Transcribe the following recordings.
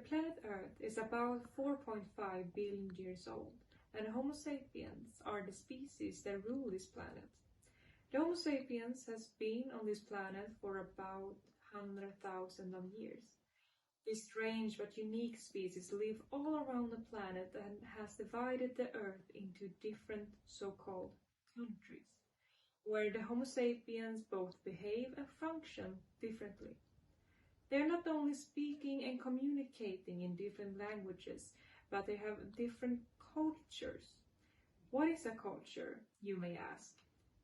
planet Earth is about 4.5 billion years old, and Homo sapiens are the species that rule this planet. The Homo sapiens has been on this planet for about 100,000 of years. This strange but unique species live all around the planet and has divided the Earth into different so-called countries, where the Homo sapiens both behave and function differently. They are not only speaking and communicating in different languages, but they have different cultures. What is a culture, you may ask?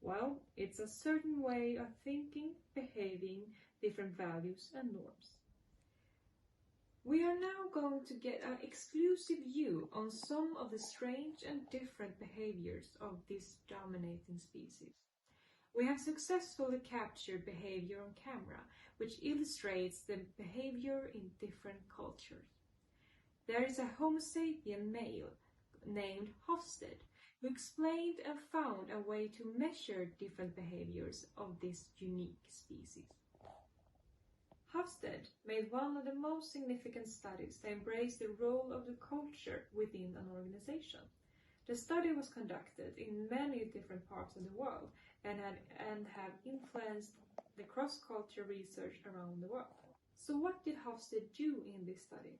Well, it's a certain way of thinking, behaving, different values and norms. We are now going to get an exclusive view on some of the strange and different behaviors of this dominating species. We have successfully captured behavior on camera, which illustrates the behavior in different cultures. There is a Homo sapien male named Hofstede who explained and found a way to measure different behaviors of this unique species. Hofstede made one of the most significant studies to embrace the role of the culture within an organization. The study was conducted in many different parts of the world and have influenced the cross-culture research around the world. So what did Hofstede do in this study?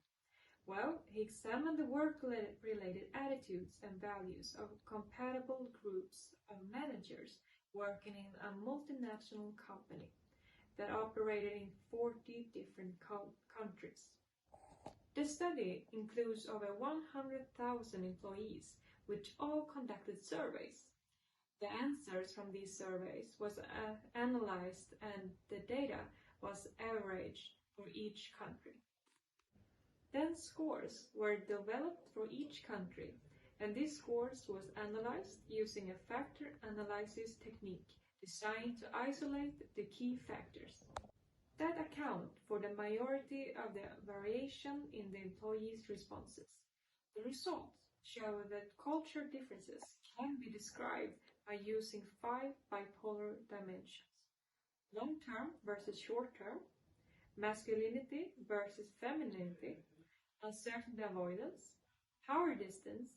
Well, he examined the work-related attitudes and values of compatible groups of managers working in a multinational company that operated in 40 different countries. The study includes over 100,000 employees, which all conducted surveys. The answers from these surveys was analyzed and the data was averaged for each country. Then scores were developed for each country, and these scores was analyzed using a factor analysis technique designed to isolate the key factors that account for the majority of the variation in the employees' responses. The results show that culture differences can be described by using 5 bipolar dimensions: long-term versus short-term, masculinity versus femininity, uncertainty avoidance, power distance,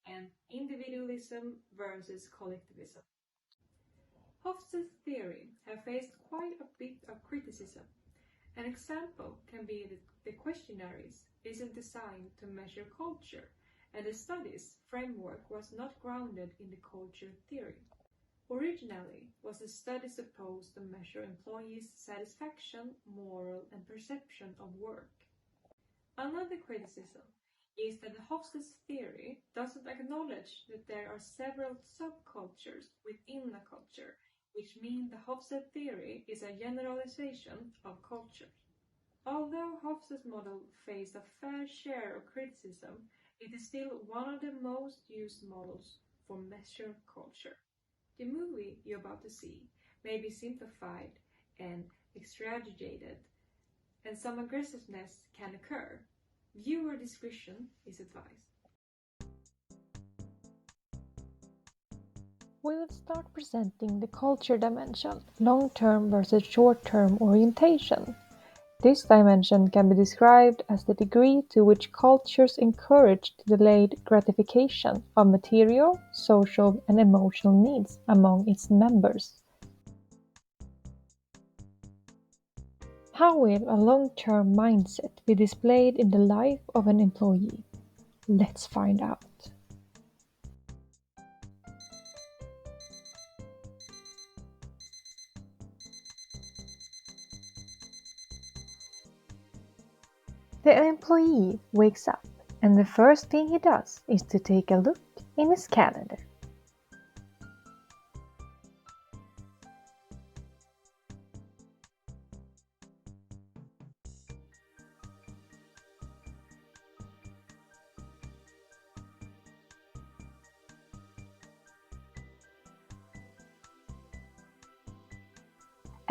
and individualism versus collectivism. Hofstede's theory has faced quite a bit of criticism. An example can be that the questionnaires isn't designed to measure culture, and the study's framework was not grounded in the culture theory. Originally, was the study supposed to measure employees' satisfaction, moral, and perception of work. Another criticism is that the Hofstede's theory doesn't acknowledge that there are several subcultures within a culture, which means the Hofstede theory is a generalization of cultures. Although Hofstede's model faced a fair share of criticism, it is still one of the most used models for measuring culture. The movie you're about to see may be simplified and exaggerated, and some aggressiveness can occur. Viewer discretion is advised. We will start presenting the culture dimension, long-term versus short-term orientation. This dimension can be described as the degree to which cultures encourage delayed gratification of material, social, and emotional needs among its members. How will a long-term mindset be displayed in the life of an employee? Let's find out. The employee wakes up, and the first thing he does is to take a look in his calendar.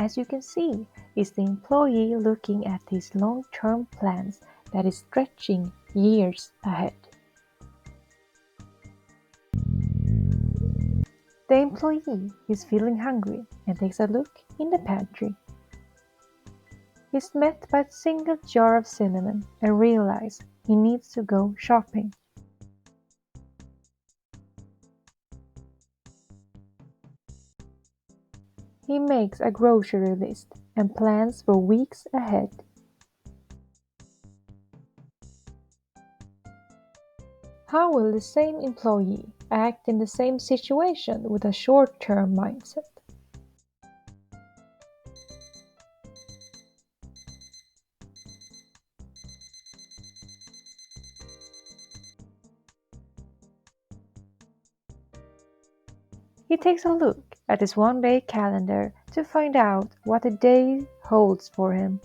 As you can see, is the employee looking at his long-term plans that is stretching years ahead. The employee is feeling hungry and takes a look in the pantry. He's met by a single jar of cinnamon and realizes he needs to go shopping. He makes a grocery list and plans for weeks ahead. How will the same employee act in the same situation with a short-term mindset? He takes a look at his one-day calendar to find out what the day holds for him.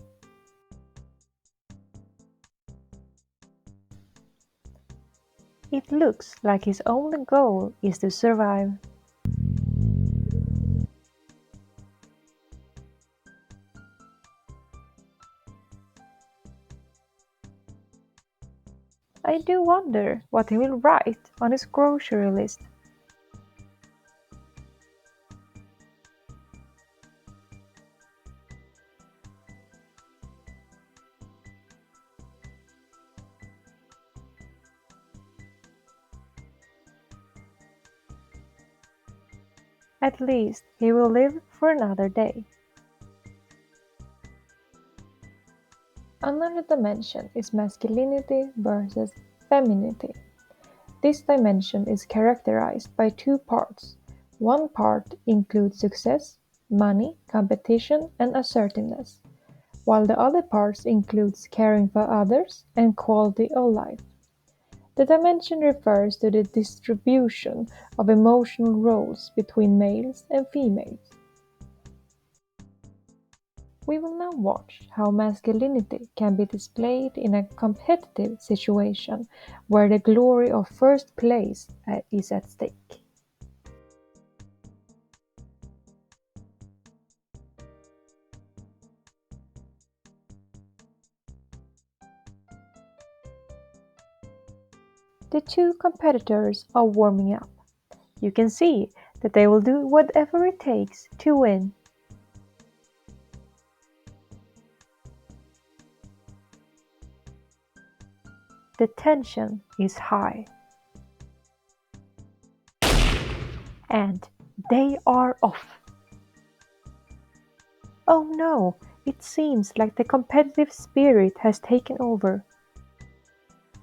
It looks like his only goal is to survive. I do wonder what he will write on his grocery list. At least he will live for another day. Another dimension is masculinity versus femininity. This dimension is characterized by two parts. One part includes success, money, competition, and assertiveness, while the other parts includes caring for others and quality of life. The dimension refers to the distribution of emotional roles between males and females. We will now watch how masculinity can be displayed in a competitive situation where the glory of first place is at stake. The two competitors are warming up. You can see that they will do whatever it takes to win. The tension is high. And they are off. Oh no, it seems like the competitive spirit has taken over.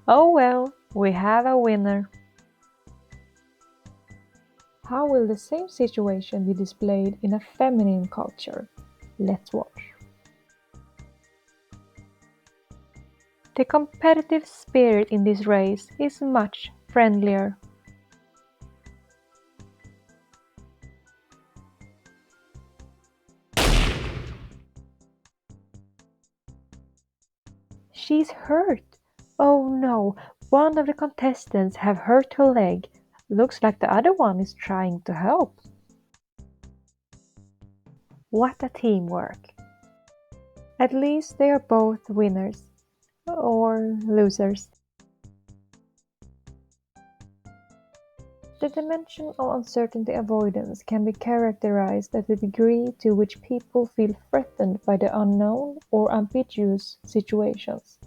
Oh well, we have a winner. How will the same situation be displayed in a feminine culture? Let's watch. The competitive spirit in this race is much friendlier. She's hurt. Oh no, one of the contestants have hurt her leg. Looks like the other one is trying to help. What a teamwork. At least they are both winners. Or losers. The dimension of uncertainty avoidance can be characterized as the degree to which people feel threatened by the unknown or ambiguous situations,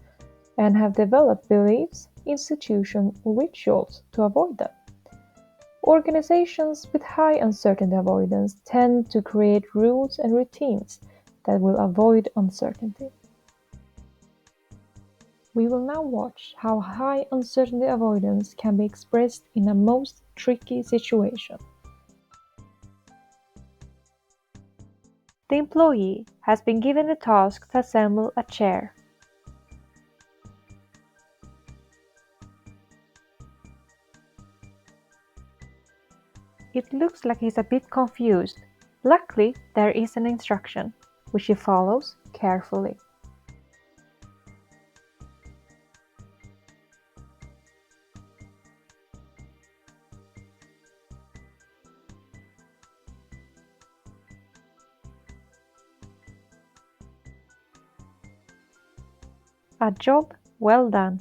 and have developed beliefs, institutions, or rituals to avoid them. Organizations with high uncertainty avoidance tend to create rules and routines that will avoid uncertainty. We will now watch how high uncertainty avoidance can be expressed in a most tricky situation. The employee has been given the task to assemble a chair. It looks like he's a bit confused. Luckily, there is an instruction, which he follows carefully. A job well done.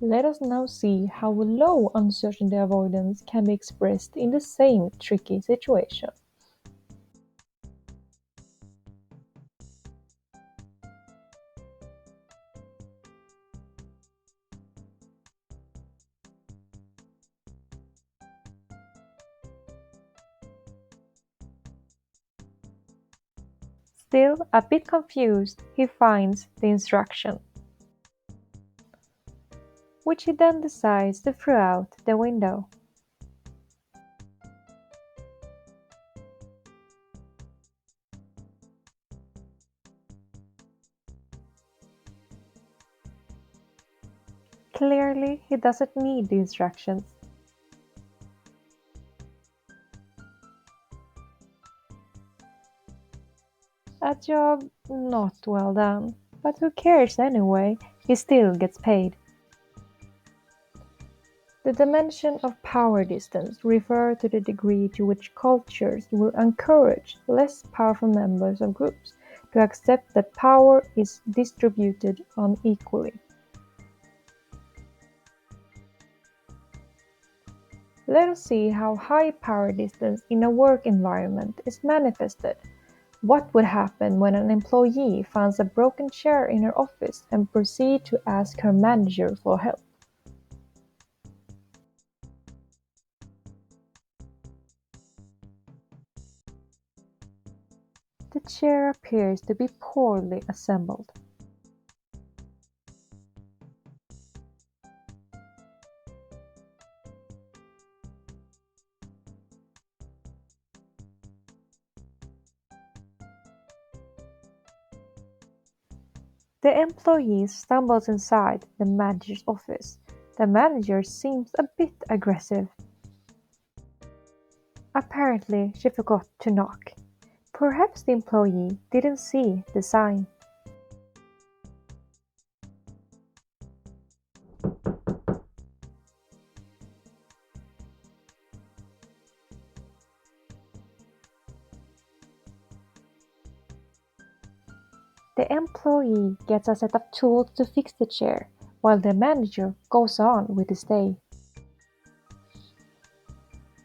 Let us now see how low uncertainty avoidance can be expressed in the same tricky situation. Still a bit confused, he finds the instruction, which he then decides to throw out the window. Clearly, he doesn't need the instructions. A job not well done, but who cares anyway, he still gets paid. The dimension of power distance refers to the degree to which cultures will encourage less powerful members of groups to accept that power is distributed unequally. Let us see how high power distance in a work environment is manifested. What would happen when an employee finds a broken chair in her office and proceeds to ask her manager for help? The chair appears to be poorly assembled. The employee stumbles inside the manager's office. The manager seems a bit aggressive. Apparently, she forgot to knock. Perhaps the employee didn't see the sign. The employee gets a set of tools to fix the chair, while the manager goes on with his day.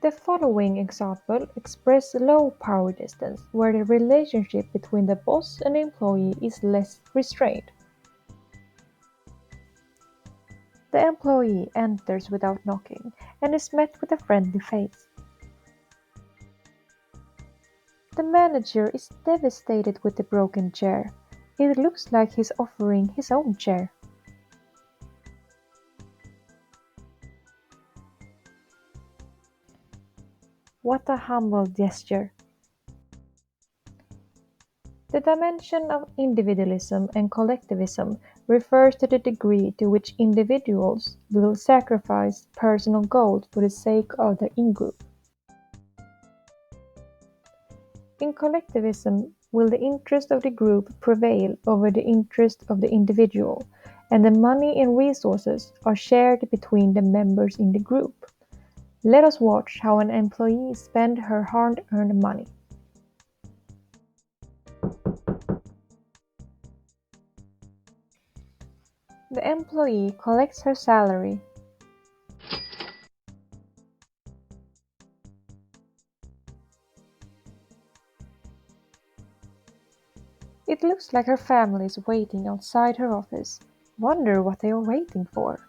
The following example expresses low power distance, where the relationship between the boss and the employee is less restrained. The employee enters without knocking and is met with a friendly face. The manager is devastated with the broken chair. It looks like he's offering his own chair. What a humble gesture. The dimension of individualism and collectivism refers to the degree to which individuals will sacrifice personal goals for the sake of the in-group. In collectivism, will the interest of the group prevail over the interest of the individual, and the money and resources are shared between the members in the group. Let us watch how an employee spends her hard-earned money. The employee collects her salary. It looks like her family is waiting outside her office. Wonder what they are waiting for.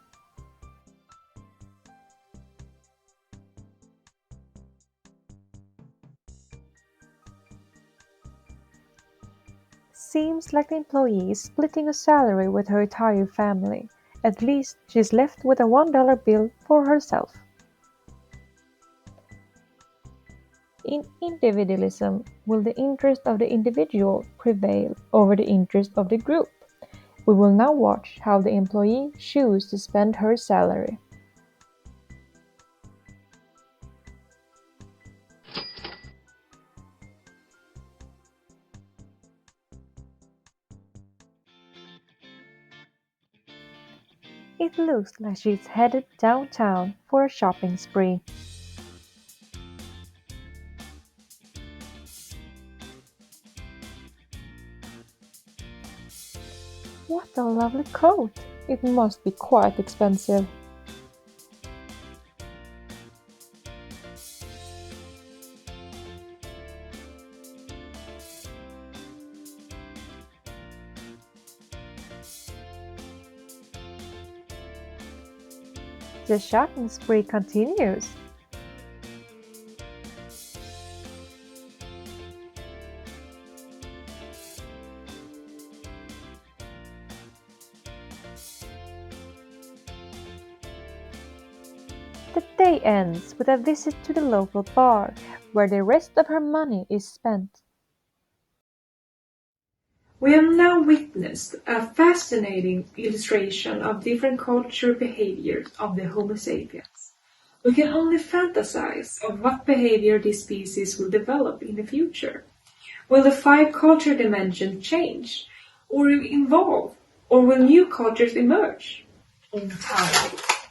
Seems like the employee is splitting her salary with her entire family. At least she's left with a $1 bill for herself. In individualism, will the interest of the individual prevail over the interest of the group? We will now watch how the employee chooses to spend her salary. It looks like she's headed downtown for a shopping spree. What a lovely coat! It must be quite expensive. The shopping spree continues. story ends with a visit to the local bar, where the rest of her money is spent. We have now witnessed a fascinating illustration of different cultural behaviors of the Homo sapiens. We can only fantasize of what behavior this species will develop in the future. Will the 5 culture dimension change, or evolve, or will new cultures emerge? In time.